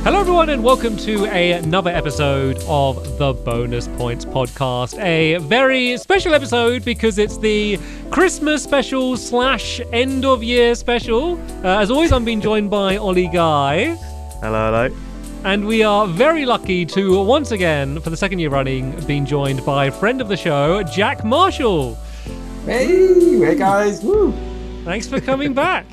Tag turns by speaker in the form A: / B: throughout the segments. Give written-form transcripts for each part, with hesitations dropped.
A: Hello everyone and welcome to another episode of the Bonus Points podcast. A very special episode because it's the Christmas special / end of year special. As always, I'm being joined by Oli Guy.
B: Hello.
A: And we are very lucky to once again, for the second year running, being joined by a friend of the show, Jack Marshall.
C: Hey guys, woo!
A: Thanks for coming back.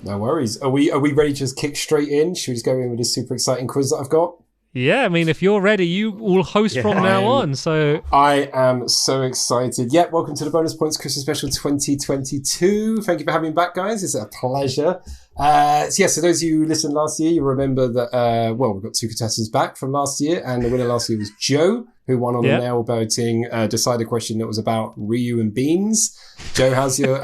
C: No worries. Are we ready to just kick straight in? Should we just go in with this super exciting quiz that I've got?
A: Yeah, I mean, if you're ready, you will host from now on. So
C: I am so excited. Yeah, welcome to the Bonus Points Christmas Special 2022. Thank you for having me back, guys. It's a pleasure. So those of you who listened last year, you remember that, we've got two contestants back from last year, and the winner last year was Joe, who won on the nail boating decided question that was about Ryu and beans. Joe, how's your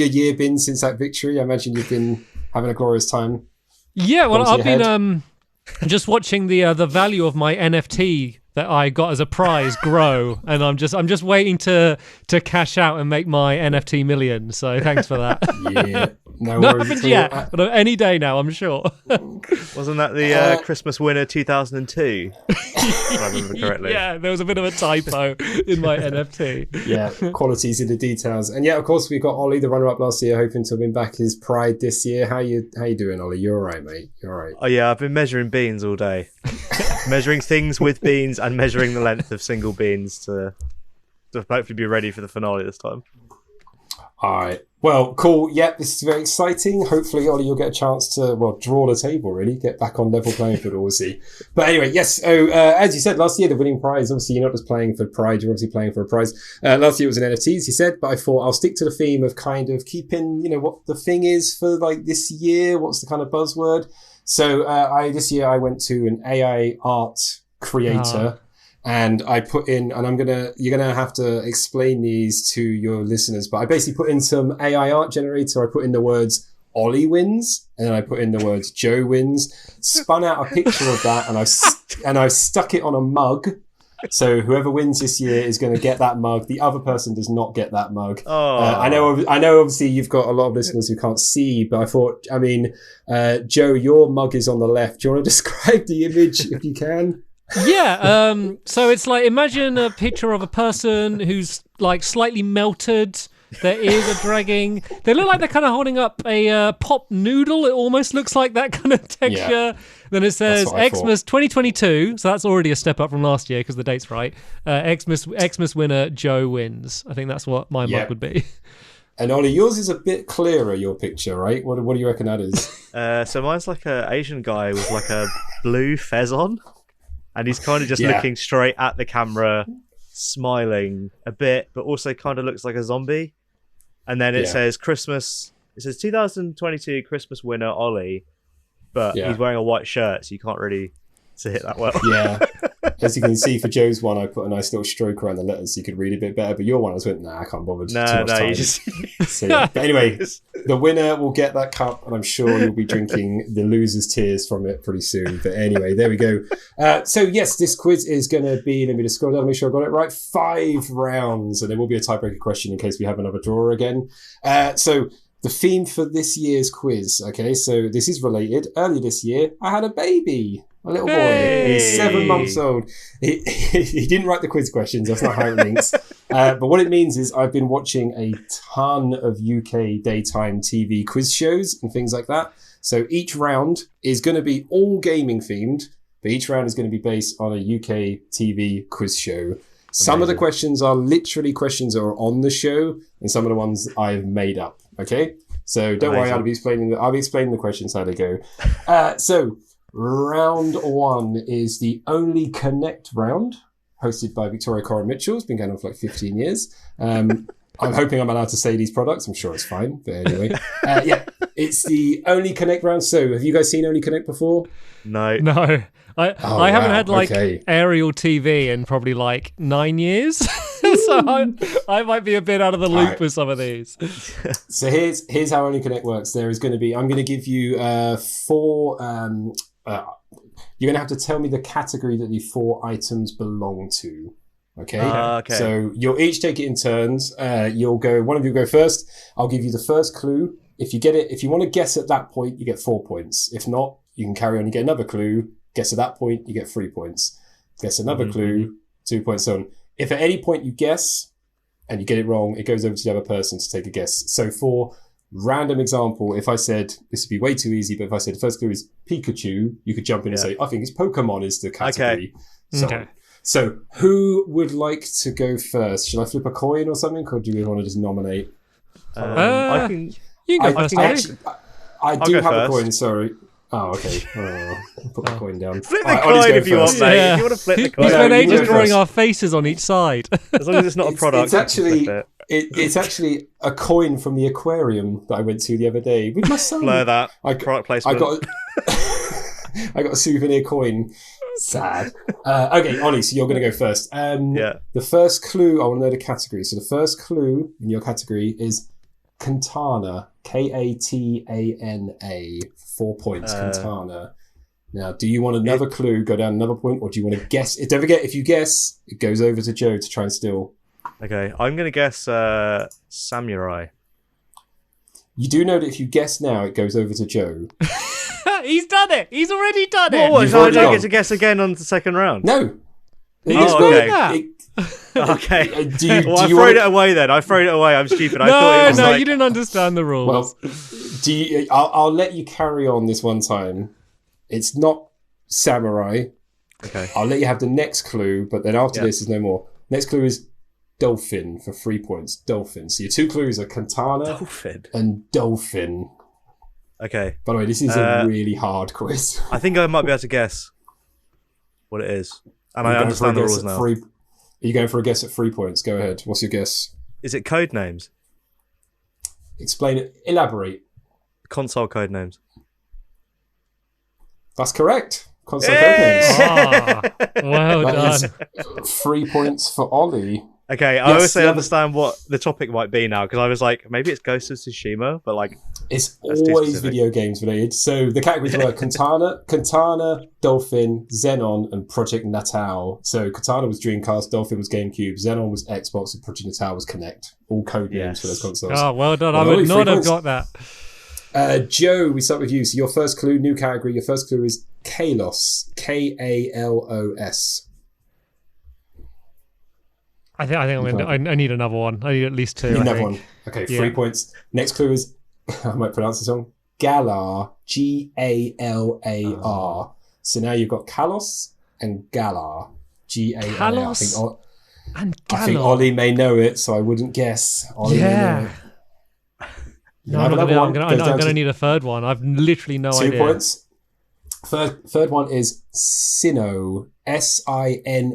C: year been since that victory? I imagine you've been having a glorious time.
A: Yeah, well, I've been just watching the value of my NFT that I got as a prize grow, and I'm just waiting to cash out and make my NFT million. So thanks for that.
C: Yeah,
A: not happened yet, but any day now, I'm sure.
B: Wasn't that the Christmas winner 2002? If I remember correctly.
A: Yeah, there was a bit of a typo in my NFT.
C: Yeah, qualities in the details. And yeah, of course, we've got Ollie, the runner-up last year, hoping to win back his pride this year. How you doing, Ollie? You're all right, mate? You're all right?
B: Oh yeah, I've been measuring beans all day. Measuring things with beans and measuring the length of single beans to hopefully be ready for the finale this time.
C: All right. Well, cool. Yeah, this is very exciting. Hopefully, Ollie, you'll get a chance to, draw the table, really. Get back on level playing field, we'll see. But anyway, yes. So, as you said, last year, the winning prize, obviously, you're not just playing for pride, you're obviously playing for a prize. Last year it was an NFT, as you said, but I thought I'll stick to the theme of kind of keeping, what the thing is for, this year. What's the kind of buzzword? So, this year I went to an AI art creator. And I put in, and you're gonna have to explain these to your listeners, but I basically put in some AI art generator. I put in the words Ollie wins, and then I put in the words Joe wins, spun out a picture of that, and I've stuck it on a mug. So whoever wins this year is going to get that mug. The other person does not get that mug. I know obviously you've got a lot of listeners who can't see, but I thought, Joe, your mug is on the left. Do you want to describe the image if you can?
A: Yeah, so it's like, imagine a picture of a person who's slightly melted. Their ears are dragging. They look like they're kind of holding up a pop noodle. It almost looks like that kind of texture. Yeah, then it says Xmas 2022, so that's already a step up from last year because the date's right. Xmas winner Joe wins. I think that's what my mug would be.
C: And Ollie, yours is a bit clearer, your picture, right? What do you reckon that is?
B: So mine's like an Asian guy with like a blue fez on. And he's kind of just looking straight at the camera, smiling a bit, but also kind of looks like a zombie. And then it says 2022 Christmas winner Ollie, but he's wearing a white shirt, so you can't really see it that well.
C: Yeah. As you can see, for Joe's one, I put a nice little stroke around the letters so you could read a bit better. But your one, I was went, I can't bother.
B: You just...
C: So, but anyway, the winner will get that cup, and I'm sure you'll be drinking the loser's tears from it pretty soon. But anyway, there we go. So yes, this quiz is going to be, let me just scroll down, make sure I got it right, 5 rounds, and there will be a tiebreaker question in case we have another draw again. So the theme for this year's quiz, okay, so this is related. Earlier this year, I had a baby. A little boy, he's 7 months old. He didn't write the quiz questions, that's not how it links. But what it means is I've been watching a ton of UK daytime TV quiz shows and things like that. So each round is going to be all gaming themed, but each round is going to be based on a UK TV quiz show. Some of the questions are literally questions that are on the show, and some of the ones I've made up, okay? So don't worry, I'll be explaining the questions how they go. So round 1 is the Only Connect round, hosted by Victoria Corin Mitchell. It's been going on for 15 years. I'm hoping I'm allowed to say these products. I'm sure it's fine. But anyway, it's the Only Connect round. So have you guys seen Only Connect before?
B: No.
A: I haven't had aerial TV in probably 9 years. So I might be a bit out of the loop with some of these.
C: So here's how Only Connect works. I'm going to give you 4... you're going to have to tell me the category that the 4 items belong to. Okay?
B: Okay.
C: So you'll each take it in turns. One of you go first. I'll give you the first clue. If you get it, if you want to guess at that point, you get 4 points. If not, you can carry on. You get another clue. Guess at that point, you get 3 points. Guess another clue, 2 points. So on. If at any point you guess and you get it wrong, it goes over to the other person to take a guess. So for random example, if I said, this would be way too easy, but if I said the first clue is Pikachu, you could jump in and say, I think it's Pokemon is the category. So who would like to go first? Should I flip a coin or something, or do we want to just nominate?
B: I can.
A: You can go first.
C: I do have a coin, sorry. Oh, okay. I'll put the coin down.
B: Flip the coin if you want, mate.
A: Yeah.
B: If you want to flip the coin.
A: We spent ages drawing
C: first.
A: our faces on each side.
B: As long as it's not a product.
C: It's actually
B: flip
C: it's actually a coin from the aquarium that I went to the other day with my son.
B: Blur that. Product placement.
C: I got a souvenir coin. Sad. Okay, Ollie, so you're going to go first. The first clue, I want to know the category. So the first clue in your category is Katana. Katana. 4 points, Katana. Now, do you want another clue, go down another point, or do you want to guess? Don't forget, if you guess, it goes over to Joe to try and steal.
B: Okay, I'm going to guess samurai.
C: You do know that if you guess now, it goes over to Joe.
A: He's done it. He's already done it.
B: What? So I don't get to guess again on the second round?
C: No.
A: He's
B: okay.
A: that.
B: Okay.
C: Do you
B: I throwed it away then. I throwed it away. I'm stupid. I thought it was
A: you didn't understand the rules.
C: Well, I'll let you carry on this one time. It's not samurai.
B: Okay.
C: I'll let you have the next clue, but then after this is no more. Next clue is dolphin for 3 points. Dolphin. So your two clues are katana and dolphin.
B: Okay.
C: By the way, this is a really hard quiz.
B: I think I might be able to guess what it is. And I understand the rules now.
C: Are you going for a guess at 3 points? Go ahead. What's your guess?
B: Is it code names?
C: Explain it. Elaborate.
B: Console code names.
C: That's correct. Console code names.
A: Well done.
C: 3 points for Ollie.
B: Okay, I obviously understand what the topic might be now, because I was like, maybe it's Ghost of Tsushima, but like...
C: It's always video games related. So the categories were Katana, Dolphin, Xenon, and Project Natal. So Katana was Dreamcast, Dolphin was GameCube, Xenon was Xbox, and Project Natal was Kinect. All code names for those consoles.
A: Oh, well done. I would not have got that.
C: Joe, we start with you. So your first clue, new category. Your first clue is Kalos. Kalos.
A: I think I need another one. I need at least two.
C: Another one. Okay, 3 points. Next clue is, I might pronounce this wrong, Galar. Galar. So now you've got Kalos and Galar. Galar.
A: Kalos and Galar.
C: I think Ollie may know it, so I wouldn't guess. Ollie may know it.
A: I'm going to need a third one. I've literally no idea.
C: 2 points. Third one is Sinnoh. Sinnoh.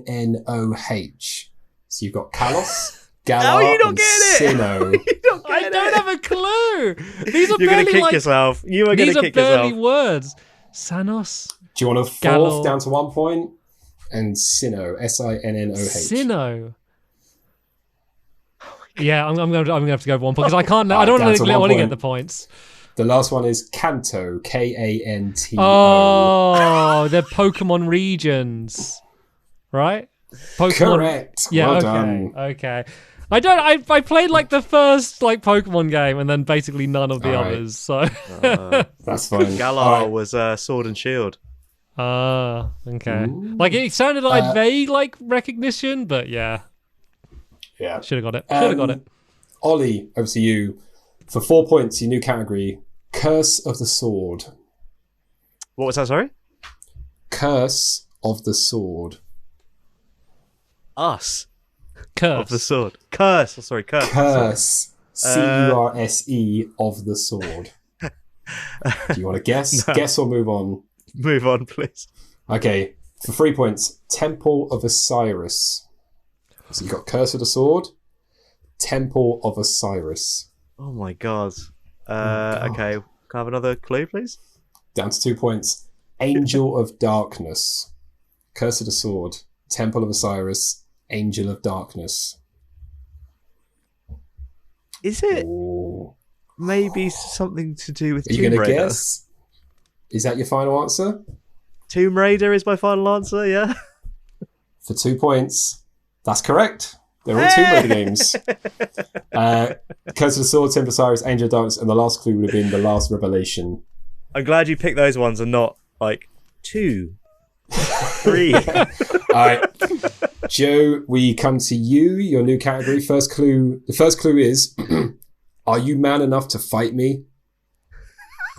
C: So you've got Kalos, Galar,
B: you don't
C: and
B: get it.
C: Sinnoh.
A: I don't have a clue. These are
B: You're going to kick
A: like,
B: yourself. You are going to kick
A: These are barely
B: yourself.
A: words. Sanos.
C: Do you want a fourth
A: Galar.
C: down to 1 point? And Sinnoh. Sinnoh.
A: Sinnoh. Yeah, I'm going to have to go 1 point because I can't. I don't want to let Ollie get the points.
C: The last one is Kanto. Kanto.
A: Oh, they're Pokemon regions, right? Pokemon.
C: Correct.
A: Yeah.
C: Well
A: okay.
C: done.
A: Okay. I played like the first like Pokemon game and then basically none of the others. So
C: that's fine.
B: Galar was Sword and Shield.
A: Okay.
C: Ooh.
A: Like it sounded like vague like recognition, but yeah. Should have got it.
C: Ollie, over to you. For 4 points, your new category, Curse of the Sword.
B: What was that, sorry?
C: Curse of the Sword.
B: Us.
A: Curse.
B: Of the Sword. Curse. Oh, sorry, Curse.
C: Curse. Curse of the Sword. Do you want to guess? No. Guess or move on?
B: Move on, please.
C: Okay. For 3 points, Temple of Osiris. So you've got Curse of the Sword, Temple of Osiris.
B: Oh my god. Okay. Can I have another clue, please?
C: Down to 2 points. Angel of Darkness. Curse of the Sword, Temple of Osiris, Angel of Darkness.
B: Is it maybe something to do with
C: Are you
B: Tomb
C: going to
B: Raider?
C: guess? Is that your final answer?
B: Tomb Raider is my final answer, yeah?
C: For 2 points. That's correct. They're all Tomb Raider games. Curse of the Sword, Temple of Osiris, Angel of Darkness, and the last clue would have been The Last Revelation.
B: I'm glad you picked those ones and not like 2, 3.
C: All right, Joe, we come to you. Your new category. First clue. The first clue is: are you man enough to fight me?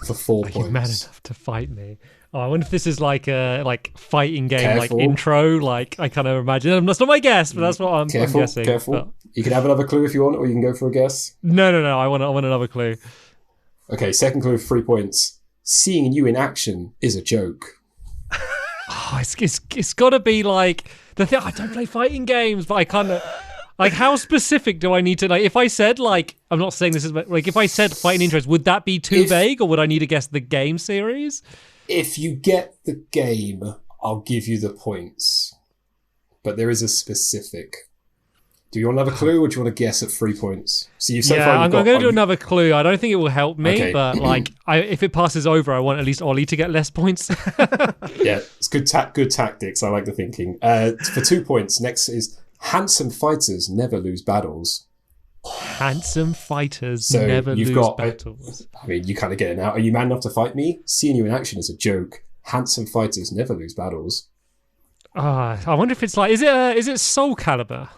C: For 4 points.
A: Are you man enough to fight me? Oh, I wonder if this is like a fighting game,
C: Careful.
A: like intro. Like I kind of imagine. That's not my guess, but that's what I'm guessing.
C: Careful.
A: But...
C: You can have another clue if you want, or you can go for a guess.
A: No. I want another clue.
C: Okay, second clue, 3 points. Seeing you in action is a joke.
A: Oh, it's got to be like the thing. I don't play fighting games, but I kind of like. How specific do I need to like? If I said like, I'm not saying this is like. If I said fighting intros, would that be too vague, or would I need to guess the game series?
C: If you get the game, I'll give you the points. But there is a specific. Do you want another clue, or do you want to guess at 3 points? So you've so far.
A: I'm going to do another clue. I don't think it will help me,
C: Okay.
A: but like, if it passes over, I want at least Ollie to get less points.
C: Yeah, it's good tactics. I like the thinking. For 2 points, next is handsome fighters never lose battles.
A: Handsome fighters
C: So
A: never
C: you've
A: lose
C: got-
A: battles.
C: I mean, you kind of get it now. Are you man enough to fight me? Seeing you in action is a joke. Handsome fighters never lose battles.
A: I wonder if it's like, is it Soul Calibur?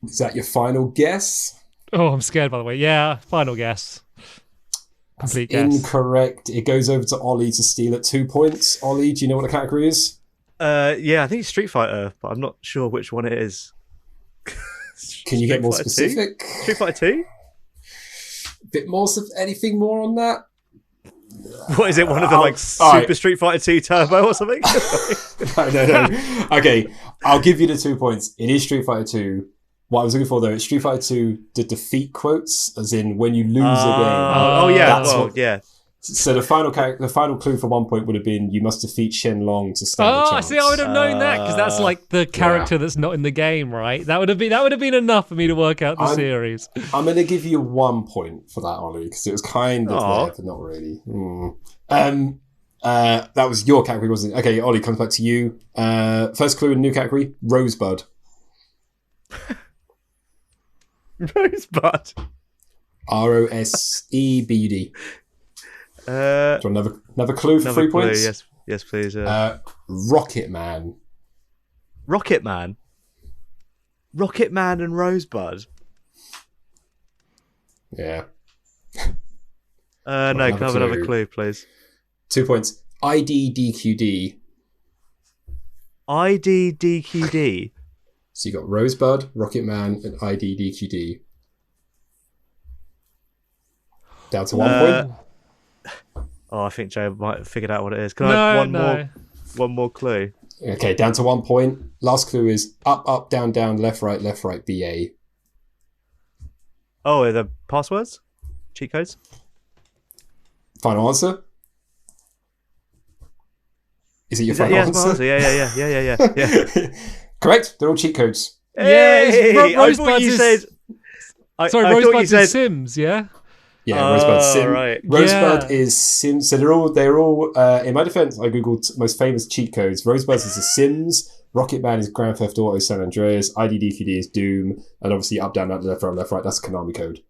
C: Is that your final guess?
A: Oh, I'm scared, by the way. Yeah, final guess. Complete guess.
C: Incorrect. It goes over to Ollie to steal at 2 points. Ollie, do you know what the category is?
B: Yeah, I think it's Street Fighter, but I'm not sure which one it is.
C: Can you get more
B: Fighter 2?
C: specific?
B: Street Fighter 2?
C: Bit more, anything more on that?
B: What is it? One of the like
C: all right.
B: Super Street Fighter 2 Turbo or something?
C: No. Okay, I'll give you the 2 points. It is Street Fighter 2. What I was looking for though, it's Street Fighter 2, the defeat quotes, as in when you lose a game.
B: Oh yeah,
C: That's
B: well,
C: what-
B: yeah.
C: So the final clue for 1 point would have been you must defeat Shenlong to stand a
A: Oh,
C: chance.
A: see, I would have known that because that's like the character that's not in the game, right? That would have been enough for me to work out the series.
C: I'm going to give you 1 point for that, Ollie, because it was kind of there, but not really. That was your category, wasn't it? Okay, Ollie, comes back to you. First clue in new category, Rosebud.
B: Rosebud.
C: Rosebud. Do you want another clue for 3 points?
B: Yes, please.
C: Rocket Man.
B: Rocket Man. Rocket Man and Rosebud.
C: Yeah.
B: No, can I have another clue, please?
C: 2 points. IDDQD.
B: IDDQD.
C: So you got Rosebud, Rocket Man, and IDDQD. Down to 1 point.
B: Oh, I think Joe might have figured out what it is. Can I have one more clue?
C: Okay, down to 1 point. Last clue is up, up, down, down, left, right, BA.
B: Oh, are the passwords? Cheat codes?
C: Final answer? Is it your final answer?
B: Yeah.
C: Correct. They're all cheat codes.
B: Hey, I thought
A: Rosebud's
B: you
A: is-
B: said.
A: Sorry,
B: I thought you
A: Rosebud's
B: said.
A: is Sims, yeah?
C: Yeah, Rosebud Sim.
B: Right.
C: Rosebud is Sims. So they're all. In my defense, I googled most famous cheat codes. Rosebud is the Sims. Rocket Man is Grand Theft Auto San Andreas. IDDQD is Doom, and obviously up, down, left, right. That's Konami code.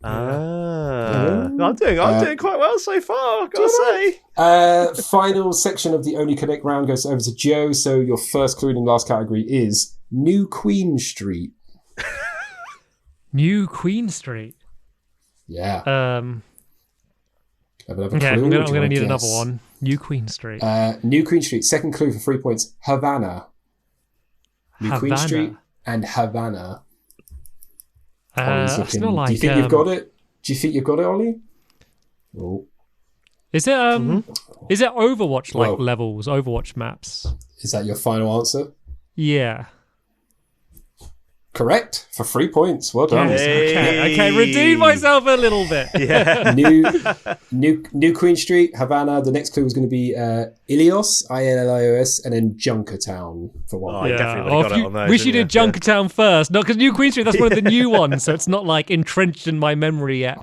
B: I'm doing quite well so far, I've got to say.
C: Final section of the Only Connect round goes over to Joe. So your first clue in the last category is New Queen Street.
A: New Queen Street.
C: Yeah. Have another
A: Okay,
C: clue,
A: I'm
C: or do you
A: going to
C: wanna
A: need
C: guess?
A: another one. New Queen Street.
C: New Queen Street. Second clue for 3 points. Havana. New Queen
A: Havana.
C: Street and Havana.
A: It's
C: Looking-
A: not like,
C: do you think you've got it? Do you think you've got it, Ollie? Oh,
A: Is it is it Overwatch like
C: Well-
A: levels, Overwatch maps?
C: is that your final answer?
A: Yeah.
C: Correct for 3 points. Well done.
A: Yes.
B: Hey.
A: Okay, redeem myself a little bit.
B: Yeah.
C: New Queen Street, Havana. The next clue was going to be Ilios, ILLIOS, and then Junkertown for one.
B: Oh, I definitely
A: Or
B: would've got
A: if
B: it on those,
A: wish you
B: didn't
A: did Junkertown first. No, because New Queen Street, that's one of the new ones, so it's not like entrenched in my memory yet.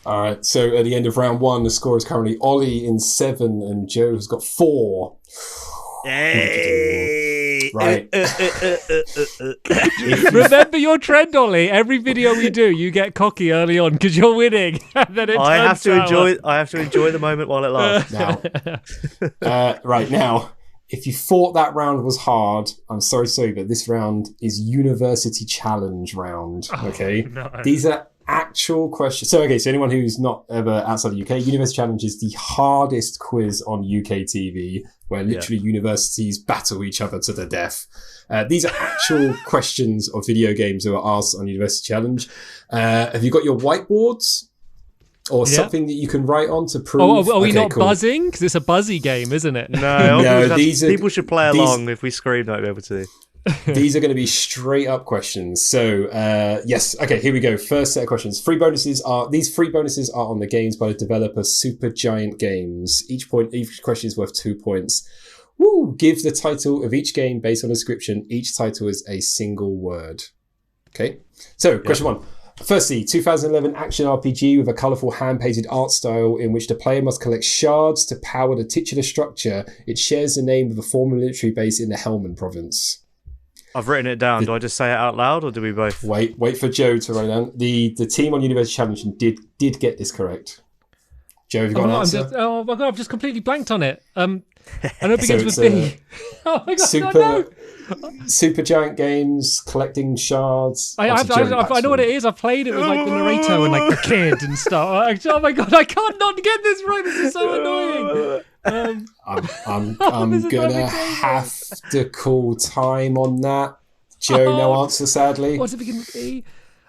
C: All right. So at the end of round one, the score is currently Ollie in 7, and Joe has got 4.
B: Hey.
C: Right.
A: Remember your trend, Ollie. Every video we do, you get cocky early on because you're winning. And then
B: I have to
A: sour.
B: enjoy the moment while it lasts.
C: Right now, if you thought that round was hard, I'm sorry to say, but this round is University Challenge round. Okay,
A: no.
C: These are actual questions. So anyone who's not ever outside the UK, University Challenge is the hardest quiz on UK TV, where literally universities battle each other to the death. These are actual questions of video games that are asked on University Challenge. Have you got your whiteboards? Or something that you can write on to prove.
A: Are we not buzzing? Because it's a buzzy game, isn't it?
B: No, people should play along. If we scream, they'll be able to.
C: These are going to be straight up questions. So, yes. Okay, here we go. First set of questions. These free bonuses are on the games by the developer Supergiant Games. Each question is worth 2 points. Woo! Give the title of each game based on a description. Each title is a single word. Okay. So, question 1. Firstly, 2011 action RPG with a colourful hand-painted art style in which the player must collect shards to power the titular structure. It shares the name of a former military base in the Helmand province.
B: I've written it down. Do I just say it out loud, or do we both?
C: Wait for Joe to write it down. The team on University Challenge did get this correct. Joe, have you got an answer?
A: Oh my god, I've just completely blanked on it. I know it begins with B. Oh my god, no.
C: Supergiant Games, collecting shards.
A: I know what it is. I played it with like the narrator and like the kid and stuff. Oh my god, I can't not get this right. This is so annoying.
C: I'm gonna have to call time on that. Joe, no answer, sadly.
A: What's it begin with E?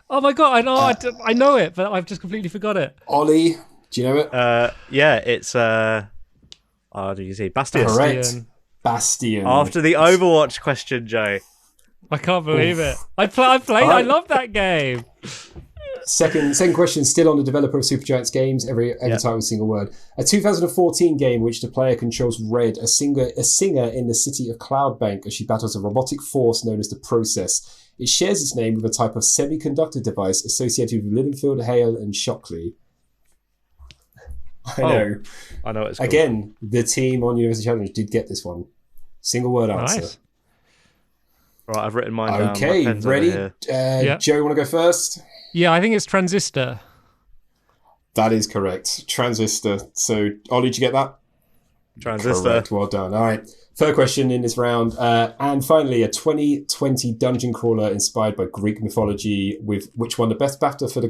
A: Oh my god, I know it, but I've just completely forgot it.
C: Ollie, do you know it?
B: Yeah, it's how do you say Bastion?
C: Correct. Bastion.
B: After the Overwatch question, Joe.
A: I can't believe it. I played. Right. I love that game.
C: Second question, still on the developer of Supergiant's games. Every time a single word. A 2014 game in which the player controls Red, a singer in the city of Cloudbank, as she battles a robotic force known as the Process. It shares its name with a type of semiconductor device associated with Lindenfield, Hale, and Shockley. I know it's cool. Again, the team on University Challenge did get this one. Single word answer.
A: Nice.
B: Right, I've written mine down.
C: Okay, ready? Joe, you want to go first?
A: Yeah, I think it's Transistor.
C: That is correct. Transistor. So, Ollie, did you get that?
B: Transistor.
C: Correct. Well done. All right. Third question in this round. And finally, a 2020 dungeon crawler inspired by Greek mythology, with which won the BAFTA for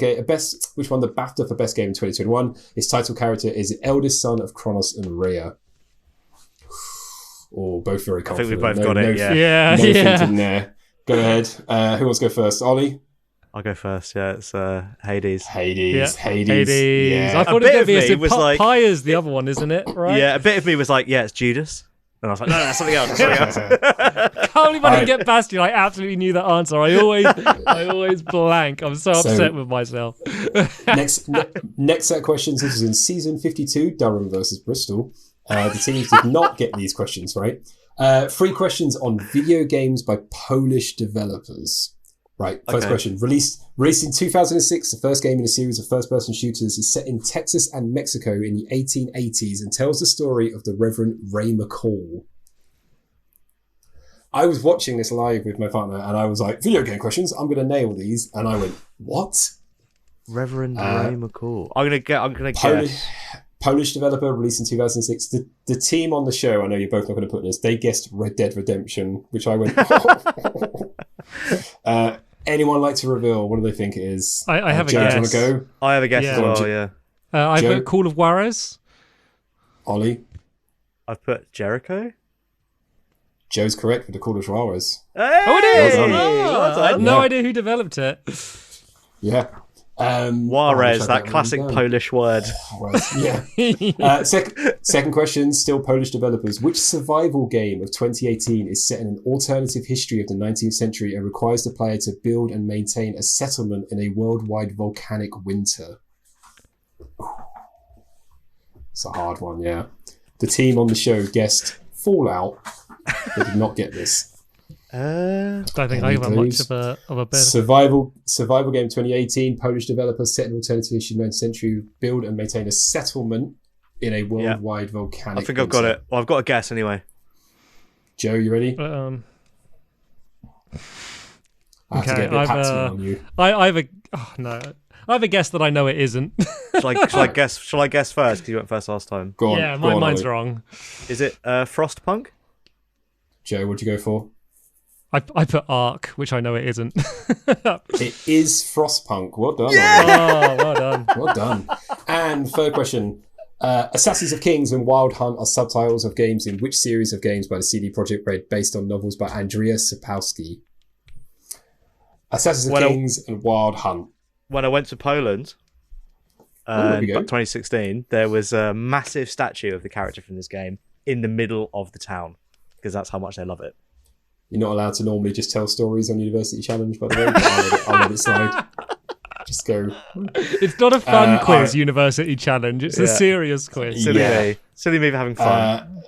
C: best game in 2021. Its title character is the eldest son of Kronos and Rhea. Oh, both very confident.
B: I think we both got it.
A: Yeah.
C: Thinking there. Go ahead. Who wants to go first? Ollie?
B: I'll go first. Yeah, it's Hades.
C: Hades.
A: Yeah. I thought
B: it
A: was going to be
B: was like
A: Pi is the other one, isn't it? Right?
B: Yeah, a bit of me was like, yeah, it's Judas. And I was like, no, that's something else.
A: Can't believe I didn't get past you. I absolutely knew that answer. I always blank. I'm so upset with myself.
C: Next set of questions. This is in season 52, Durham versus Bristol. The teams did not get these questions right. 3 questions on video games by Polish developers. Right, first question. Released in 2006, the first game in a series of first-person shooters is set in Texas and Mexico in the 1880s and tells the story of the Reverend Ray McCall. I was watching this live with my partner and I was like, video game questions, I'm going to nail these. And I went, what?
B: Reverend Ray McCall. I'm going to guess.
C: Polish developer, released in 2006. The team on the show, I know you're both not going to put this, they guessed Red Dead Redemption, which I went, anyone like to reveal? What do they think it is?
A: I have a
C: Joe,
A: guess.
C: Do you want to go?
B: I have a guess as well, yeah.
A: I put Call of Juarez.
C: Ollie?
B: I've put Jericho.
C: Joe's correct with the Call of Juarez.
B: Hey!
A: Oh, it is!
C: Well
A: I had no idea who developed it.
C: Yeah.
B: Juarez, that classic Polish word.
C: Yeah. Second question, still Polish developers. Which survival game of 2018 is set in an alternative history of the 19th century and requires the player to build and maintain a settlement in a worldwide volcanic winter? It's a hard one, yeah. The team on the show guessed Fallout. They did not get this.
A: I don't think I have much of a better
C: survival game 2018. Polish developers set an alternative history 19th century, build and maintain a settlement in a worldwide volcanic.
B: I think I've got it. Well, I've got a guess anyway.
C: Joe, you ready? I have to get a bit Paxman on you.
A: I have a no. I have a guess that I know it isn't.
B: Shall I guess? Shall I guess first? Because you went first last time.
C: Go on.
A: Yeah,
C: go on,
A: mine's
C: Ollie.
A: wrong.
B: Is it Frostpunk?
C: Joe, what'd you go for?
A: I put Ark, which I know it isn't.
C: It is Frostpunk. Well done.
A: Oh, well done.
C: Well done. And third question. Assassins of Kings and Wild Hunt are subtitles of games in which series of games by the CD Projekt Red based on novels by Andrzej Sapkowski? Assassins of Kings and Wild Hunt.
B: When I went to Poland,
C: there we go.
B: 2016, there was a massive statue of the character from this game in the middle of the town because that's how much they love it.
C: You're not allowed to normally just tell stories on University Challenge, by the way. I'll let it slide. Just go.
A: It's not a fun quiz, University Challenge. It's a serious quiz.
B: Silly me for having fun.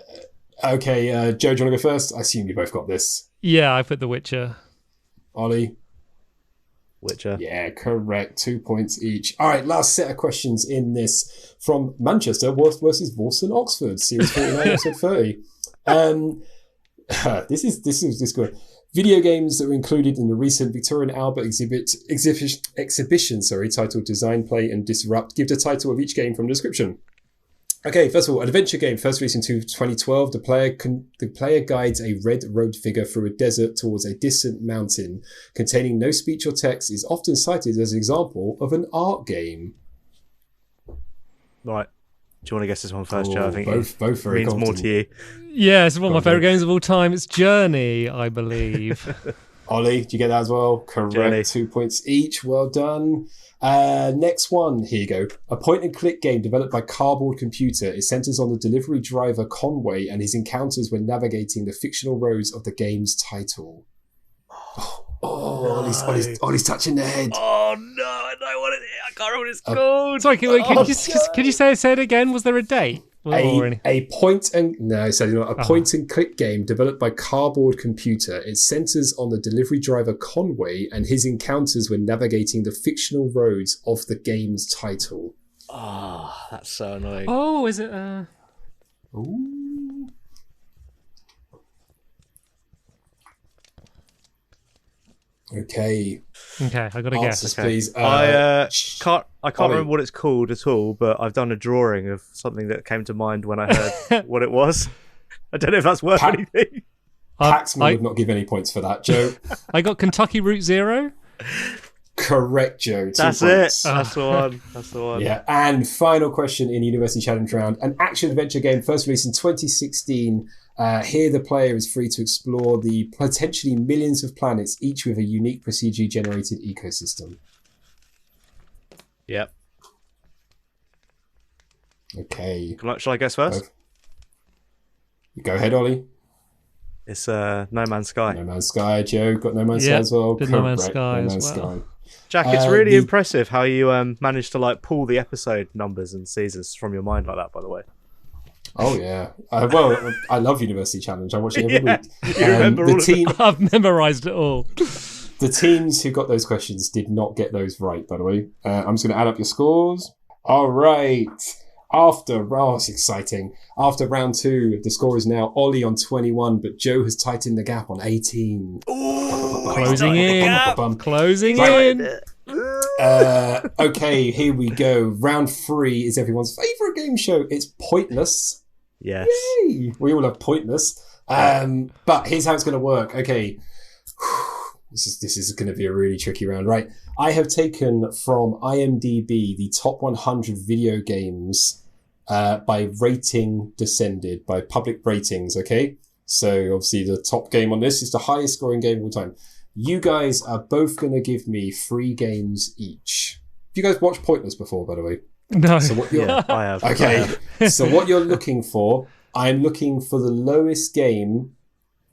C: Okay, Joe, do you want to go first? I assume you both got this.
A: Yeah, I put The Witcher.
C: Ollie?
B: Witcher.
C: Yeah, correct. 2 points each. All right, last set of questions in this from Manchester versus Wolverhampton Oxford, Series 49, Episode 30. This is good. Video games that were included in the recent Victoria and Albert exhibition, titled Design, Play and Disrupt. Give the title of each game from the description. Okay, first of all, adventure game, first released in 2012. The player guides a red-robed figure through a desert towards a distant mountain. Containing no speech or text, is often cited as an example of an art game.
B: Right. Do you want to guess this one first, Joe? I think
C: both very
B: means more to you.
A: Yeah, it's one of my favourite games of all time. It's Journey, I believe.
C: Ollie, do you get that as well? Correct.
B: Journey.
C: 2 points each. Well done. Next one. Here you go. A point-and-click game developed by Cardboard Computer. It centers on the delivery driver Conway and his encounters when navigating the fictional roads of the game's title. Ollie's touching the head.
B: Oh no, I don't want it. I can't remember what it's called.
A: Sorry, could you say it again? Was there a date?
C: A point and click game developed by Cardboard Computer. It centers on the delivery driver Conway and his encounters when navigating the fictional roads of the game's title.
B: Oh, that's so annoying.
A: Oh, is it?
C: Ooh. Okay,
A: I got to guess.
C: Answers, please.
B: I can't remember what it's called at all, but I've done a drawing of something that came to mind when I heard what it was. I don't know if that's worth anything.
C: Paxman would not give any points for that, Joe.
A: I got Kentucky Route Zero.
C: Correct, Joe. 2
B: That's
C: points.
B: it. That's the one. That's the one.
C: Yeah, and final question in University Challenge Round. An action-adventure game first released in 2016. Here the player is free to explore the potentially millions of planets, each with a unique procedurally-generated ecosystem.
B: Yep.
C: Okay.
B: Shall I guess first?
C: Go ahead, Ollie.
B: It's No Man's Sky.
C: No Man's Sky. Joe got No Man's Sky as well.
A: Did No Man's Sky as well.
B: Jack, it's really impressive how you managed to pull the episode numbers and seasons from your mind like that, by the way.
C: Oh yeah. Well, I love University Challenge. I watch it every week.
B: You remember all of it.
A: I've memorised it all.
C: The teams who got those questions did not get those right, by the way. I'm just going to add up your scores. All right. It's exciting. After round 2, the score is now Ollie on 21, but Joe has tightened the gap on 18.
B: Ooh,
A: Closing in. Closing in.
C: Okay, here we go. Round 3 is everyone's favourite game show. It's Pointless.
B: Yes.
C: Yay! We all love Pointless. But here's how it's going to work. Okay. This is going to be a really tricky round, right? I have taken from IMDb the top 100 video games by rating descended, by public ratings, okay? So obviously the top game on this is the highest scoring game of all time. You guys are both going to give me 3 games each. Have you guys watched Pointless before, by the way?
A: No.
C: So what you're,
B: Yeah, I have.
C: Okay,
B: I have.
C: So what you're looking for, I'm looking for the lowest game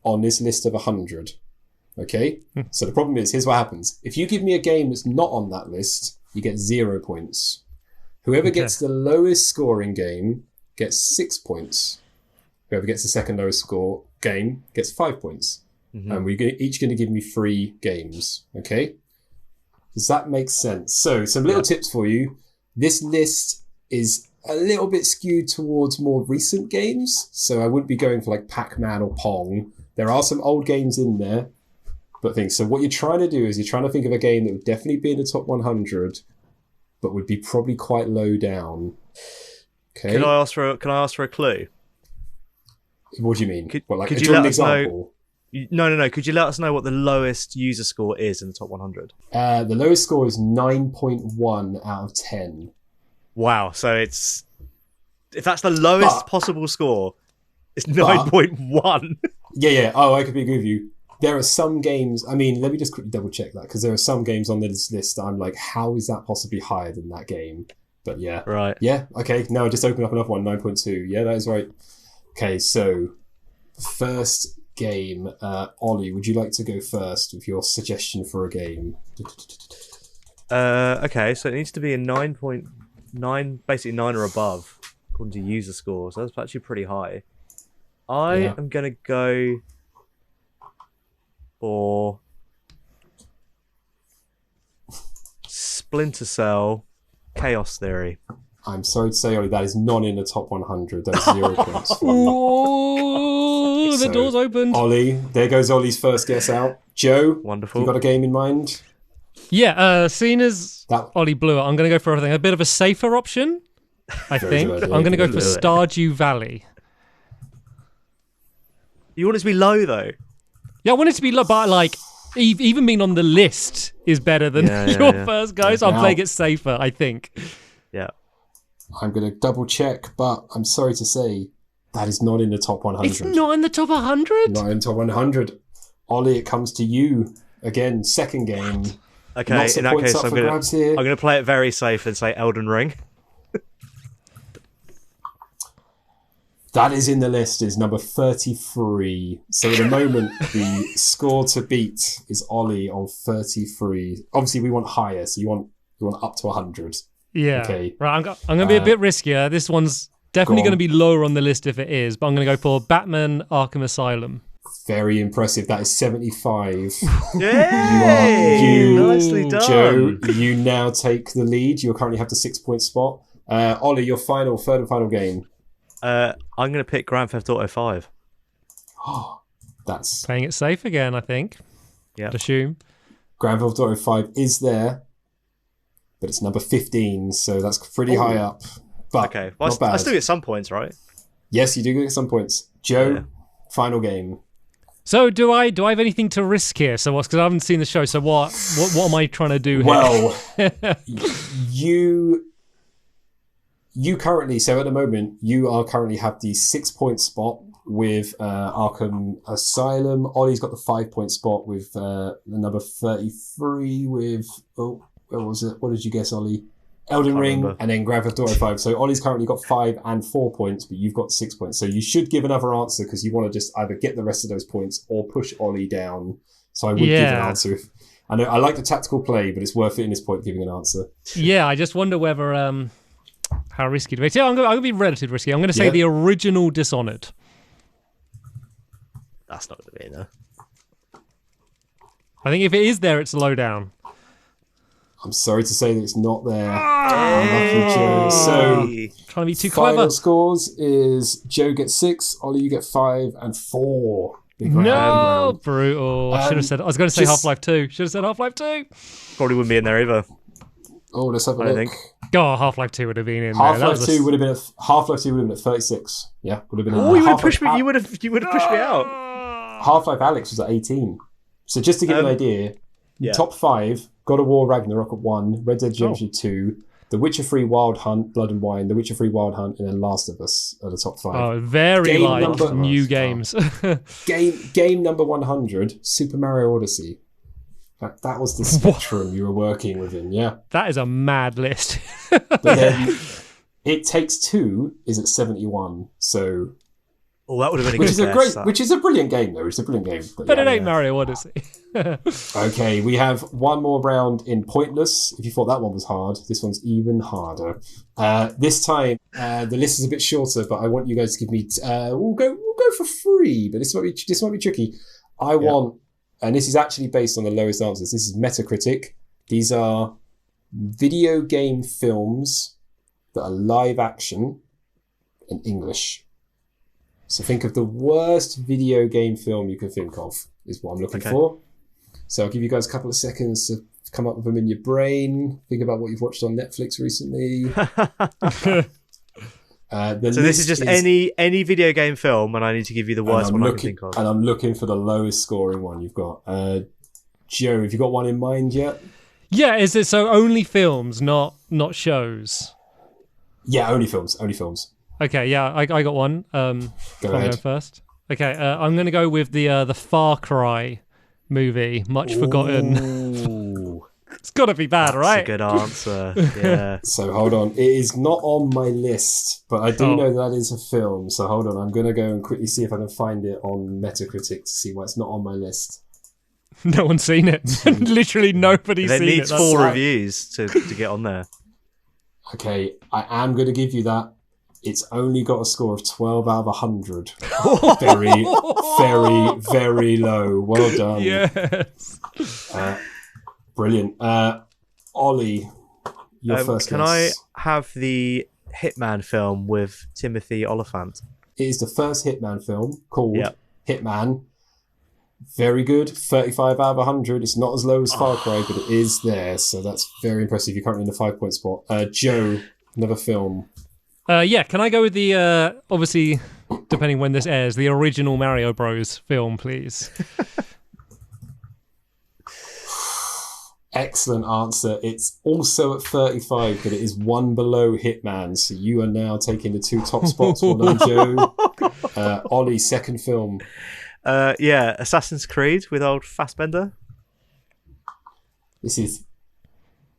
C: on this list of 100. Okay? So the problem is, here's what happens. If you give me a game that's not on that list, you get 0 points. Whoever gets the lowest scoring game gets 6 points. Whoever gets the second lowest score game gets 5 points. Mm-hmm. And we're each going to give me 3 games. Okay? Does that make sense? So some little tips for you. This list is a little bit skewed towards more recent games. So I wouldn't be going for like Pac-Man or Pong. There are some old games in there. but things. So what you're trying to do is you're trying to think of a game that would definitely be in the top 100, but would be probably quite low down. Okay.
B: Can I ask for a clue?
C: What do you mean?
B: Could
C: do
B: you
C: want
B: let
C: an
B: us know?
C: example?
B: No. Could you let us know what the lowest user score is in the top 100?
C: The lowest score is 9.1 out of 10.
B: Wow. So if that's the lowest possible score, it's 9.1.
C: Yeah. Oh, I could be with you. There are some games. I mean, let me just quickly double check that, because there are some games on this list that I'm like, how is that possibly higher than that game? But yeah.
B: Right.
C: Yeah. Okay. No, I just opened up another one. 9.2. Yeah, that is right. Okay. So first game, Ollie, would you like to go first with your suggestion for a game?
B: Okay. So it needs to be a 9.9, basically 9 or above, according to user score. So that's actually pretty high. I am gonna go for Splinter Cell Chaos Theory.
C: I'm sorry to say, Ollie, that is not in the top 100. That's 0 points.
A: Oh, the door's opened.
C: Ollie, there goes Ollie's first guess out. Joe,
B: Wonderful.
C: You got a game in mind?
A: Yeah, seeing as
C: That-
A: Ollie blew it, I'm going to go for a bit of a safer option, I think.
C: good idea.
A: I'm going to go for
B: Blew it.
A: Stardew Valley.
B: You want it to be low though?
A: Yeah, I want it to be low, but like, even being on the list is better than your first go, so I'm
C: Now-
A: playing it safer, I think.
B: Yeah.
C: I'm going to double check, but I'm sorry to say that is not in the top 100.
A: It's not in the top 100?
C: Not in the top 100. Ollie, it comes to you. Again, second game.
B: Okay,
C: Lots of
B: in that
C: points
B: case,
C: up
B: I'm
C: for
B: gonna
C: grabs here.
B: play it very safe and say Elden Ring.
C: That is in the list, is number 33. So at the moment, the score to beat is Ollie on 33. Obviously, we want higher, so you want up to 100.
A: Yeah.
C: Okay.
A: Right, I'm going to be a bit riskier. This one's definitely going to be lower on the list if it is, but I'm going to go for Batman Arkham Asylum.
C: Very impressive. That is 75.
B: Yay! Nicely done.
C: Joe, you now take the lead. You currently have the 6-point spot. Ollie, your third and final game.
B: I'm going to pick Grand Theft Auto 5.
C: That's
A: Playing it safe again, I think.
B: Yeah.
A: I'd assume.
C: Grand Theft Auto 5 is there, but it's number 15, so that's pretty high up. But
B: Okay. Well,
C: not bad.
B: I still get some points, right?
C: Yes, you do get some points. Joe, final game.
A: So do I have anything to risk here? So what's, because I haven't seen the show, so what am I trying to do here?
C: Well, you currently, so at the moment, you are currently have the 6-point spot with Arkham Asylum. Ollie's got the 5-point spot with the number 33 with, where was it? What did you guess, Ollie? Elden Ring,
B: remember.
C: and then Grand Theft Auto 5. So Ollie's currently got 5 and 4 points, but you've got 6 points. So you should give another answer, because you want to just either get the rest of those points or push Ollie down. So I would give an answer. I know I like the tactical play, but it's worth it in this point giving an answer.
A: Yeah, I just wonder whether how risky to be. Yeah, I'm going to be relatively risky. I'm going to say the original Dishonored.
B: That's not going to be in there.
A: I think if it is there, it's low down.
C: I'm sorry to say that it's not there. Unlucky Joe. So
A: Trying to be too
C: final
A: clever.
C: scores is Joe gets 6, Ollie you get 5 and 4. Big round, big
A: No,
C: round.
A: brutal. I should have said. I was going to say
C: just-
A: Half-Life 2. Should have said Half-Life 2.
B: Probably wouldn't be in there either.
C: Oh, let's have a
B: I
C: look.
B: think.
A: Oh, Half-Life 2 would have been in there. That
C: Half-Life
A: was
C: 2 would have been at Half-Life 2 would have been at 36. Yeah, would have been.
B: Oh, you would have pushed me.
C: Half-Life-
B: You would have pushed me out.
C: Half-Life Alex was at 18. So just to give an idea, top 5: God of War Ragnarok at 1, Red Dead Redemption 2, The Witcher 3 Wild Hunt, Blood and Wine, The Witcher 3 Wild Hunt, and then Last of Us are the top 5.
A: Oh, very
C: Game
A: like
C: number-
A: new games.
C: Game number 100, Super Mario Odyssey. That was the spectrum you were working within, yeah.
A: That is a mad list.
C: But then It Takes Two is at 71, so
B: Oh, that would have been a
C: which
B: good
C: is a
B: guess,
C: great,
B: that.
C: which is a brilliant game though. It's a brilliant game.
A: But it ain't Mario Odyssey.
C: Okay, we have one more round in Pointless. If you thought that one was hard, this one's even harder. This time, the list is a bit shorter, but I want you guys to give me. We'll go for 3, but this might be tricky. I want, and this is actually based on the lowest answers. This is Metacritic. These are video game films that are live action in English. So think of the worst video game film you can think of, is what I'm looking for. So I'll give you guys a couple of seconds to come up with them in your brain. Think about what you've watched on Netflix recently.
B: So this is just any video game film, and I need to give you the worst one I can think of.
C: And I'm looking for the lowest scoring one you've got. Joe, have you got one in mind yet?
A: Yeah, is it so only films, not shows?
C: Yeah, only films.
A: Okay, yeah, I got one.
C: Go ahead.
A: Go first. Okay, I'm going to go with the Far Cry movie, Much Forgotten. It's got to be bad, right?
B: That's a good answer. Yeah.
C: So hold on. It is not on my list, but I do know that is a film. So hold on. I'm going to go and quickly see if I can find it on Metacritic to see why it's not on my list.
A: No one's seen it. Literally nobody's seen it.
B: It needs 4 reviews to get on there.
C: Okay, I am going to give you that. It's only got a score of 12 out of 100. Very, very, very low. Well done.
A: Yes.
C: Brilliant. Ollie, your first
B: Can
C: guess.
B: I have the Hitman film with Timothy Olyphant?
C: It is the first Hitman film called Hitman. Very good. 35 out of 100. It's not as low as Far Cry, but it is there. So that's very impressive. You're currently in the 5-point spot. Joe, another film.
A: Yeah, can I go with the, obviously, depending when this airs, the original Mario Bros. Film, please?
C: Excellent answer. It's also at 35, but it is one below Hitman. So you are now taking the 2 top spots. Well done, Joe. Ollie, second film.
B: Assassin's Creed with old Fassbender.
C: This is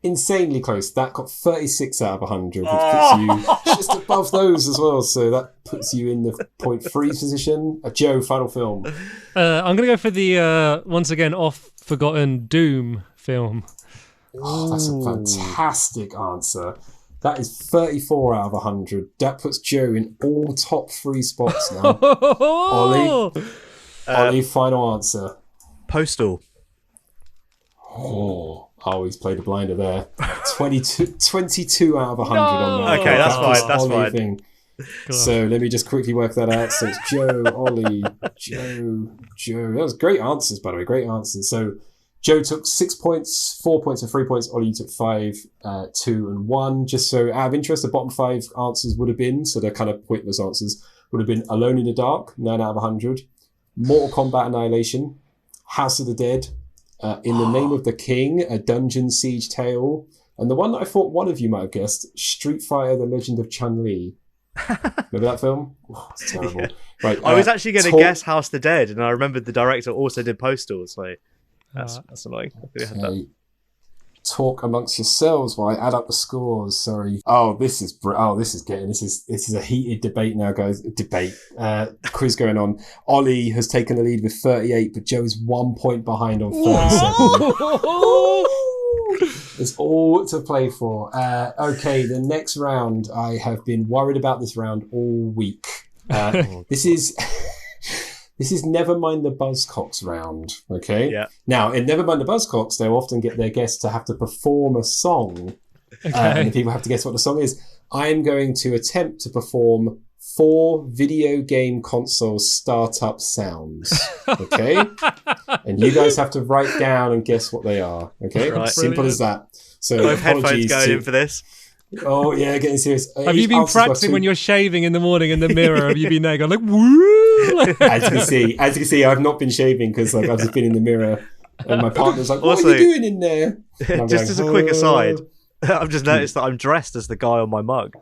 C: insanely close. That got 36 out of 100, which puts you just above those as well. So that puts you in the point freeze position. Joe, final film.
A: I'm going to go for the, once again, oft-forgotten Doom film.
C: Oh, that's a fantastic answer. That is 34 out of 100. That puts Joe in all top 3 spots now. Ollie, final answer.
B: Postal.
C: Oh, he's played a blinder there. 22 out of 100 on that.
B: Okay, that's fine. That's fine.
C: Thing. So let me just quickly work that out. So it's Joe, Ollie, Joe. That was great answers, by the way. Great answers. So Joe took 6 points, 4 points and 3 points. Ollie took 5, 2 and 1. Just so out of interest, the bottom 5 answers would have been, so they're kind of pointless answers, would have been Alone in the Dark, 9 out of 100. Mortal Kombat Annihilation, House of the Dead, In the Name of the King, A Dungeon Siege Tale, and the one that I thought one of you might have guessed, Street Fighter, The Legend of Chun-Li. Remember that film? Oh, it's terrible.
B: Yeah.
C: Right,
B: I was actually going to guess House of the Dead, and I remembered the director also did Postal, so that's annoying.
C: Okay. Talk amongst yourselves while I add up the scores. Sorry. This is a heated debate now, guys. Quiz going on. Ollie has taken the lead with 38, but Joe is 1 point behind on 37. It's all to play for. Okay, the next round. I have been worried about this round all week. This is Never Mind the Buzzcocks round, okay?
B: Yeah.
C: Now, in Never Mind the Buzzcocks, they'll often get their guests to have to perform a song.
A: Okay.
C: And the people have to guess what the song is. I'm going to attempt to perform 4 video game console startup sounds, okay? And you guys have to write down and guess what they are, okay?
B: Right.
C: Simple as that. So
B: Both headphones
C: apologies
B: going in for this.
C: Oh, yeah, getting serious.
A: Have you been practicing when you're shaving in the morning in the mirror? Have you been there going like, woo?
C: As you can see, I've not been shaving because I've just been in the mirror, and my partner's like, "What are you doing in there?"
B: Just as a quick aside, I've just noticed that I'm dressed as the guy on my mug.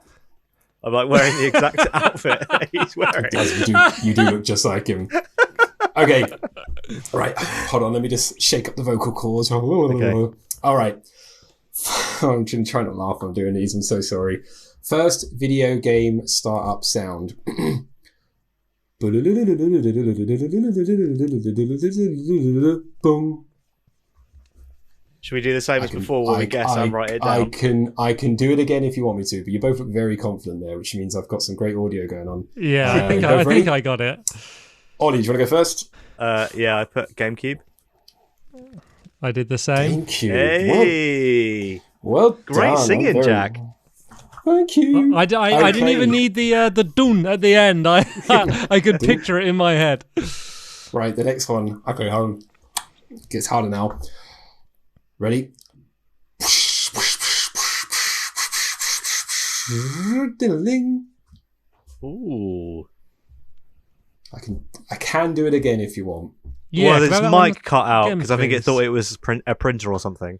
B: I'm like wearing the exact outfit he's wearing.
C: You do look just like him. Okay, right. Hold on, let me just shake up the vocal cords. Okay. All right. I'm trying not to laugh when I'm doing these. I'm so sorry. First video game startup sound. Boom.
B: Should we do the same as before when we guess and write it down?
C: I can do it again if you want me to, but you both look very confident there, which means I've got some great audio going on.
A: Yeah, I think I got it.
C: Ollie, do you want to go first?
B: Yeah, I put GameCube.
A: I did the same.
C: GameCube.
B: Hey!
C: Well
B: great
C: done.
B: singing, Jack.
C: Thank you.
A: I didn't even need the dun at the end. I could picture it in my head.
C: Right, the next one. Okay, hold on. Gets harder now. Ready? Diddling.
B: Ooh.
C: I can do it again if you want.
A: Yeah,
B: well,
A: can I
B: this
A: have that on
B: mic cut out
A: again,
B: because I think it
A: please?
B: thought it was a printer or something.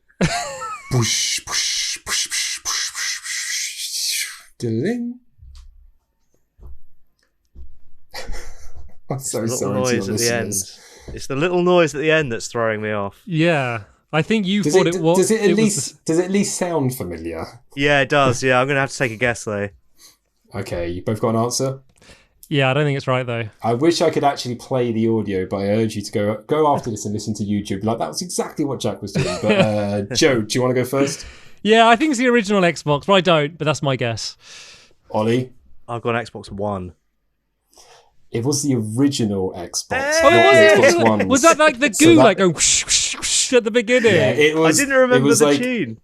C: Diddling. I'm so
B: It's the
C: sorry
B: little
C: to your
B: noise at the end.
C: listeners.
B: It's the little noise at the end that's throwing me off.
A: Yeah, I think you
C: Does
A: thought
C: it,
A: it was.
C: does it at
A: was-
C: least does it at least sound familiar?
B: Yeah, it does. Yeah, I'm gonna have to take a guess though.
C: Okay, you both got an answer.
A: Yeah, I don't think it's right though.
C: I wish I could actually play the audio, but I urge you to go after this and listen to YouTube. Like that was exactly what Jack was doing. But Joe, do you want to go first?
A: Yeah, I think it's the original Xbox, but I don't. But that's my guess.
C: Ollie,
B: I've got an Xbox One.
C: it was the original Xbox.
B: Hey!
A: Oh,
C: not
A: was
C: the
A: it?
C: Xbox Ones.
A: Was that like the
C: So
A: goo,
C: that-
A: like going whoosh, whoosh, whoosh at the beginning?
C: Yeah, it was.
B: I didn't remember
C: it was
B: the
C: like,
B: tune.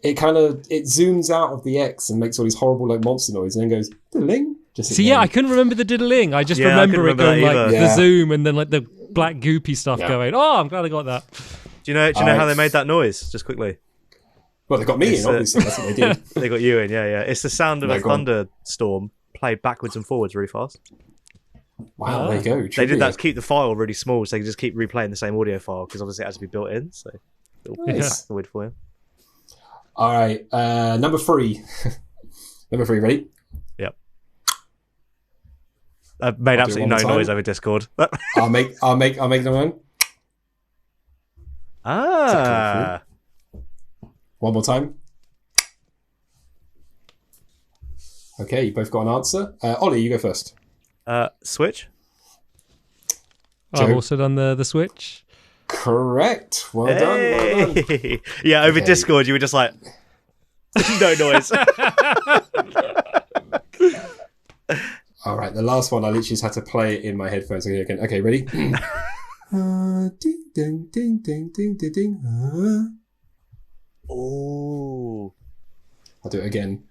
C: It zooms out of the X and makes all these horrible like monster noise, and then goes diddling. Just
A: See, yeah, I couldn't remember the diddling. I just
B: Yeah, I couldn't
A: remember it
B: remember
A: going
B: that
A: like
B: either.
A: the
C: Yeah.
A: zoom and then like the black goopy stuff
C: Yeah.
A: going. Oh, I'm glad I got that.
B: Do you know how
C: Alright.
B: they made that noise? Just quickly.
C: Well, they got me
B: It's,
C: in, obviously. That's what they did.
B: They got you in. Yeah. It's the sound of
C: No,
B: a
C: go on.
B: thunderstorm played backwards and forwards really fast.
C: Wow, there you go.
B: They
C: Trivia.
B: did that to keep the file really small, so they could just keep replaying the same audio file because obviously it has to be built in. So
C: Nice.
B: the weird for you.
C: All right, number 3. Number 3, ready?
B: Yep. I've made
C: I'll do it
B: absolutely
C: one
B: no
C: more time.
B: noise over Discord.
C: I'll make them one.
B: Ah.
C: One more time. Okay, you both got an answer. Ollie, you go first.
B: Switch.
A: I've
C: Joe?
A: also done the Switch.
C: Correct. Well done. Well done.
B: Hey! Yeah, over
C: Okay.
B: Discord you were just like no noise.
C: All right, the last one, I literally just had to play it in my headphones again. Okay, ready? Ding, ding, ding, ding, ding, ding, ding.
B: Oh.
C: I'll do it again.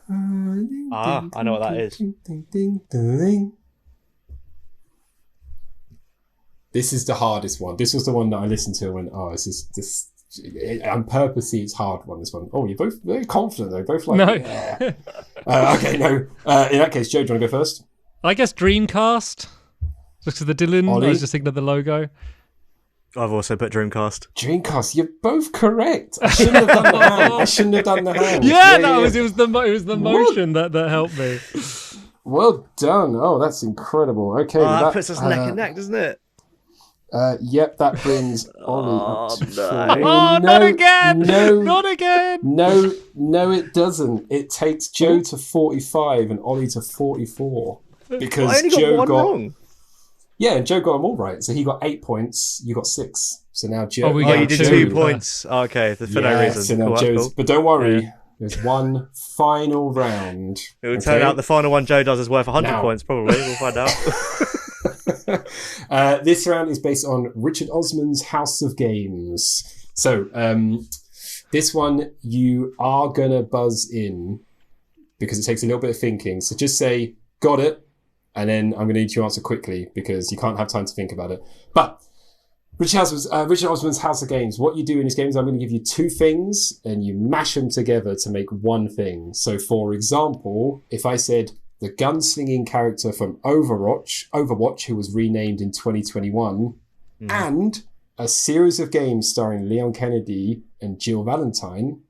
B: I know what that is.
C: Ding, ding, ding, ding. This is the hardest one. This was the one that I listened to and went, oh, this on purpose, it's hard one, this one. Oh, you're both very confident, though. Both like,
A: No.
C: yeah. Okay, no. In that case, Joe, do you want to go first?
A: I guess Dreamcast. Just to the Dylan.
C: Ollie?
A: I was just thinking of the logo.
B: I've also put Dreamcast.
C: Dreamcast, you're both correct. I shouldn't have done the hand. I shouldn't have done the hand.
A: Yeah, it was the motion that helped me.
C: Well done. Oh, that's incredible. Okay.
B: Oh, that puts us neck and neck, doesn't it?
C: Yep, that brings Ollie up to
B: no.
C: 4.
A: Oh, not again!
C: No,
A: Not again!
C: no, it doesn't. It takes Joe to 45 and Ollie to 44 because
B: I only got
C: Joe
B: one
C: got
B: wrong.
C: yeah, and Joe got them all right. So he got 8 points. You got 6. So now Joe.
A: Oh, we
B: Oh,
A: get
B: you did
A: two.
B: 2 points. Oh, okay, for no
C: Yeah,
B: reason.
C: so now
B: Cool, that's
C: Joe's.
B: cool.
C: But don't worry,
B: Yeah.
C: there's one final round.
B: It will turn out the final one Joe does is worth 100
C: Now.
B: points, probably. We'll find out.
C: This round is based on Richard Osman's House of Games. So, this one you are gonna buzz in because it takes a little bit of thinking. So just say, got it, and then I'm gonna need you to answer quickly because you can't have time to think about it. But Richard Osman's House of Games, what you do in this game is I'm going to give you 2 things and you mash them together to make one thing. So, for example, if I said the gunslinging character from Overwatch, who was renamed in 2021, and a series of games starring Leon Kennedy and Jill Valentine,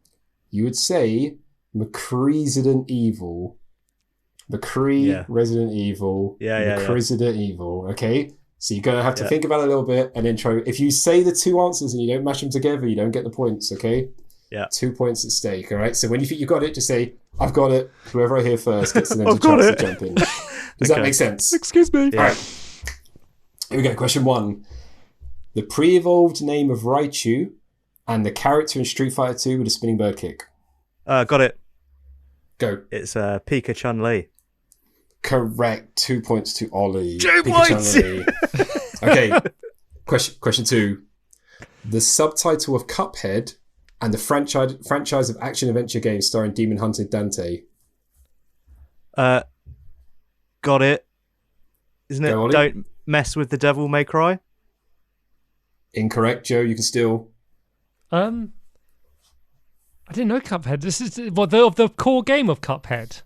C: you would say McCreesident Evil. McCree
B: Yeah.
C: Resident Evil.
B: Yeah.
C: McCreesident Evil. Okay? So you're going to have to think about it a little bit and then try. If you say the 2 answers and you don't mash them together, you don't get the points, okay?
B: Yeah.
C: 2 points at stake, all right? So when you think you got it, just say, I've got it. Whoever I hear first gets the
B: I've
C: chance
B: got
C: to
B: it.
C: jump in. Does that
B: Okay.
C: make sense?
A: Excuse me.
B: Yeah.
C: All right. Here we go. Question 1. The pre-evolved name of Raichu and the character in Street Fighter 2 with a spinning bird kick.
B: Got it.
C: Go.
B: It's Pika Chun-Li.
C: Correct. 2 points to Ollie.
B: 2
C: Pika
B: points!
C: Chun-Li. Okay. Question 2. The subtitle of Cuphead and the franchise of action-adventure games starring Demon Hunter Dante.
B: Got it. Isn't it?
C: Go, Ollie.
B: Don't mess with the Devil May Cry.
C: Incorrect, Joe. You can still.
A: I didn't know Cuphead. This is the core game of Cuphead.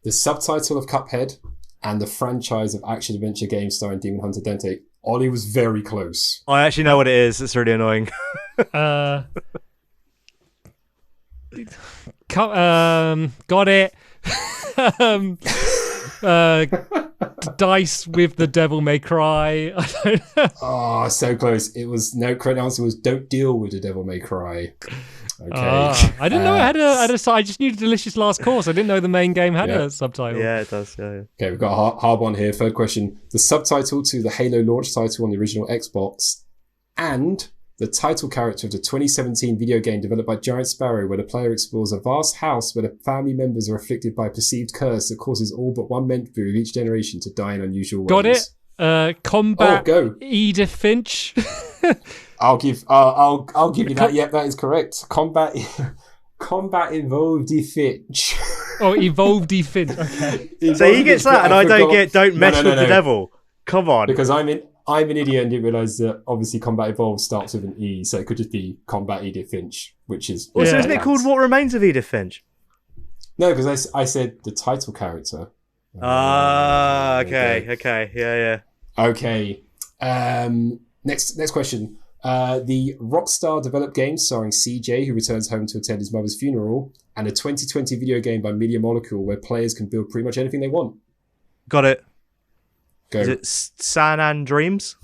C: The subtitle of Cuphead and the franchise of action-adventure games starring Demon Hunter Dente. Ollie was very close.
B: I actually know what it is. It's really annoying.
A: Got it. Dice with the Devil May Cry. I don't know.
C: Oh, so close. It was correct answer was Don't Deal with the Devil May Cry. Okay.
A: I didn't know it had a. I just knew the Delicious Last Course. I didn't know the main game had a subtitle.
B: Yeah, it does. Yeah.
C: Okay, we've got a hard one here. Third question. The subtitle to the Halo launch title on the original Xbox and the title character of the 2017 video game developed by Giant Sparrow, where the player explores a vast house where the family members are afflicted by a perceived curse that causes all but one member of each generation to die in unusual ways.
A: Got it. Combat.
C: Go.
A: Edith Finch.
C: I'll give you that. Yep, that is correct. Combat involved Finch.
A: Oh, Evolved Finch. Okay.
B: So he gets that, and I don't get Don't Mess with the Devil. Come on.
C: Because I'm an idiot and didn't realise that obviously Combat Evolved starts with an E, so it could just be Combat Edith Finch, which is...
B: So isn't it called What Remains of Edith Finch?
C: No, because I said the title character.
B: Okay. Yeah.
C: Okay. Next question. The Rockstar developed game starring CJ, who returns home to attend his mother's funeral, and a 2020 video game by Media Molecule where players can build pretty much anything they want.
B: Got it.
C: Go.
B: Is it San Andreas?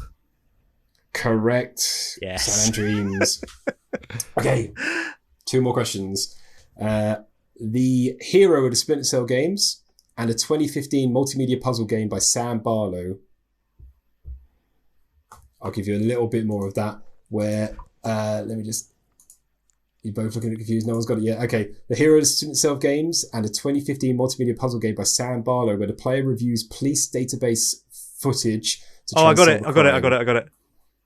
C: Correct.
B: Yes.
C: San Andreas. Okay. 2 more questions. The hero of the Splinter Cell games and a 2015 multimedia puzzle game by Sam Barlow. I'll give you a little bit more of that where, you're both looking confused. No one's got it yet. Okay. The hero of the Splinter Cell games and a 2015 multimedia puzzle game by Sam Barlow where the player reviews police database footage to try
B: I
C: and
B: got
C: solve
B: it.
C: a
B: I got
C: crime.
B: it.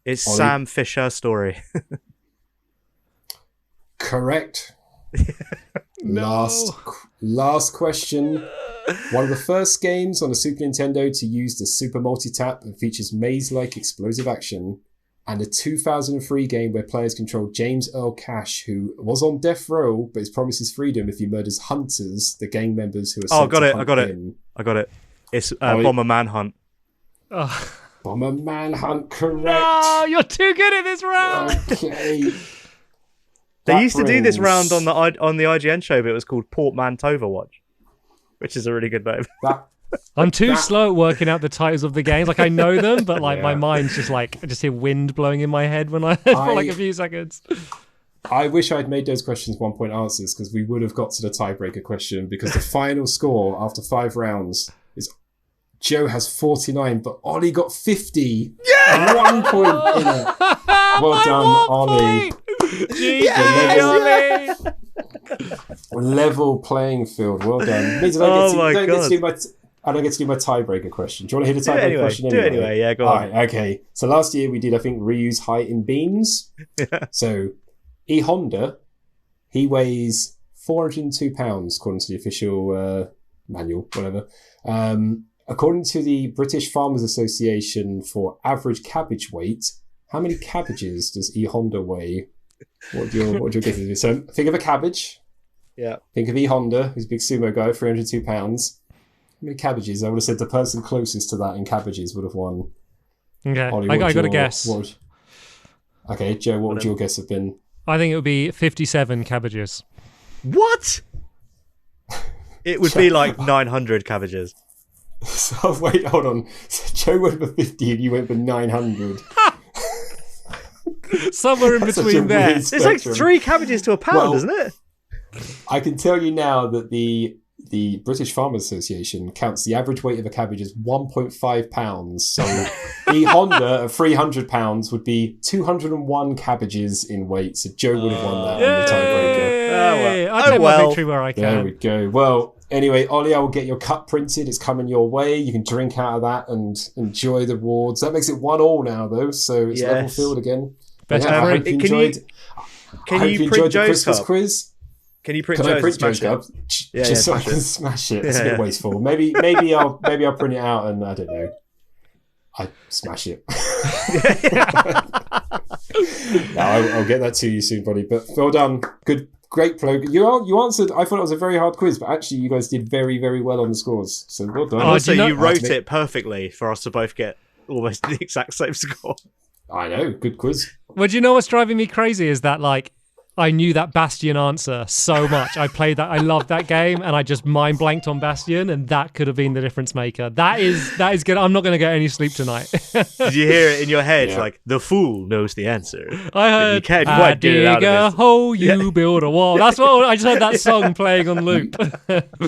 B: It's
C: Ollie?
B: Sam Fisher's story.
C: Correct.
A: No.
C: Last question. One of the first games on the Super Nintendo to use the Super Multi-Tap and features maze-like explosive action, and a 2003 game where players control James Earl Cash, who was on death row but is promised his freedom if he murders hunters, the gang members who are sent to hunt him.
B: I got it. It's Bomber Manhunt.
C: Bomber Manhunt, correct.
A: No, you're too good at this round.
C: Okay.
B: They used to do this round on the IGN show, but it was called Portmanteau Watch, which is a really good name.
A: I'm too slow at working out the titles of the games. Like I know them, but like my mind's just like I just hear wind blowing in my head when for like a few seconds.
C: I wish I'd made those questions 1 point answers because we would have got to the tiebreaker question because the final score after 5 rounds is Joe has 49, but Ollie got 50. Yeah! 1 point in it. Well done, Ollie. Level playing field. Well done. Means I don't get to do my tiebreaker question. Do you want to hear the tiebreaker question anyway?
B: Do it anyway, yeah, go on.
C: All right, okay. So last year we did, I think, Ryu's height in beams.
B: Yeah.
C: So E Honda, he weighs 402 pounds according to the official manual, whatever. According to the British Farmers Association for average cabbage weight, how many cabbages does E Honda weigh? What do you get? So think of a cabbage.
B: Yeah.
C: Think of E Honda, who's a big sumo guy, 302 pounds. How many cabbages? I would have said the person closest to that in cabbages would have won.
A: Okay,
C: Ollie,
A: I got a guess.
C: Okay, Joe, what would your guess have been?
A: I think it would be 57 cabbages.
B: What? It would be like 900 cabbages.
C: So wait, hold on. So Joe went for 50 and you went for 900.
A: Somewhere in between there.
B: It's like 3 cabbages to a pound, isn't it?
C: I can tell you now that the British Farmers Association counts the average weight of a cabbage as 1.5 pounds. So the Honda of 300 pounds would be 201 cabbages in weight. So Joe would have won that on the tiebreaker.
A: I'll take my victory where I can.
C: There we go. Well, anyway, Ollie, I will get your cup printed. It's coming your way. You can drink out of that and enjoy the rewards. That makes it 1-1 now, though. So it's level field again.
A: Best
C: I hope you enjoyed.
B: Can you print
C: the
B: Joe's
C: Christmas
B: cup?
C: quiz.
B: Can you print
C: Can I print
B: Joe's
C: Joe's cup? Just so I can smash it. It's a bit wasteful. Maybe I'll print it out and I don't know. I smash it. I'll get that to you soon, buddy. But well done. Great plug. You answered. I thought it was a very hard quiz, but actually, you guys did very, very well on the scores. So well done.
B: And also, you wrote it perfectly for us to both get almost the exact same score.
C: I know. Good quiz.
A: Well, do you know what's driving me crazy is that, like, I knew that Bastion answer so much. I played that. I loved that game, and I just mind blanked on Bastion, and that could have been the difference maker. That is good. I'm not going to get any sleep tonight.
B: Did you hear it in your head? Like, the fool knows the answer.
A: I heard,
B: you can't quite get it out
A: dig a
B: of it.
A: hole, you build a wall. That's what I just heard that song playing on loop.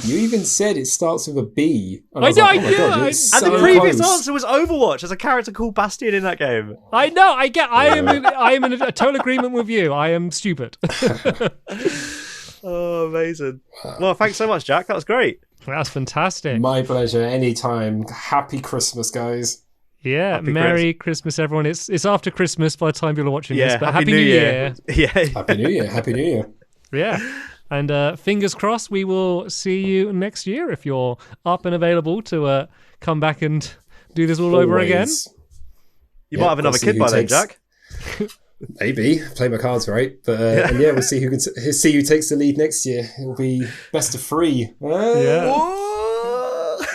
C: You even said it starts with a B. And
A: I know,
C: like,
A: I
C: oh my
A: knew
C: God,
A: it.
C: you're
B: And
C: so
B: the previous
C: close.
B: answer was Overwatch. There's a character called Bastion in that game.
A: I know. I am in a total agreement with you. I am stupid.
B: Oh, amazing. Well, thanks so much, Jack. That was great.
A: That's fantastic.
C: My pleasure. Anytime. Happy Christmas, guys.
A: Yeah,
B: Happy
A: Merry Christmas, everyone. It's after Christmas by the time people are watching this, but Happy New Year.
B: Yeah.
C: Happy New Year. Happy New Year.
A: Yeah. And fingers crossed, we will see you next year if you're up and available to come back and do this all over again.
C: Always.
B: You might have another kid by then, Jack.
C: Maybe play my cards right, but and we'll see who takes the lead next year. It'll be best of 3.
A: Yeah.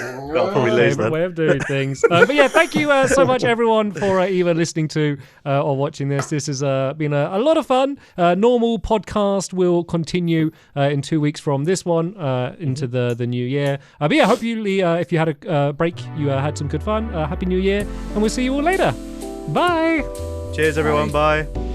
B: I'll probably lose
A: Favorite
B: then.
A: way of doing things. But yeah, thank you so much, everyone, for either listening to or watching this. This has been a lot of fun. Normal podcast will continue in 2 weeks from this one into the new year. But yeah, hopefully, if you had a break, you had some good fun. Happy New Year, and we'll see you all later. Bye.
B: Cheers, everyone. Bye.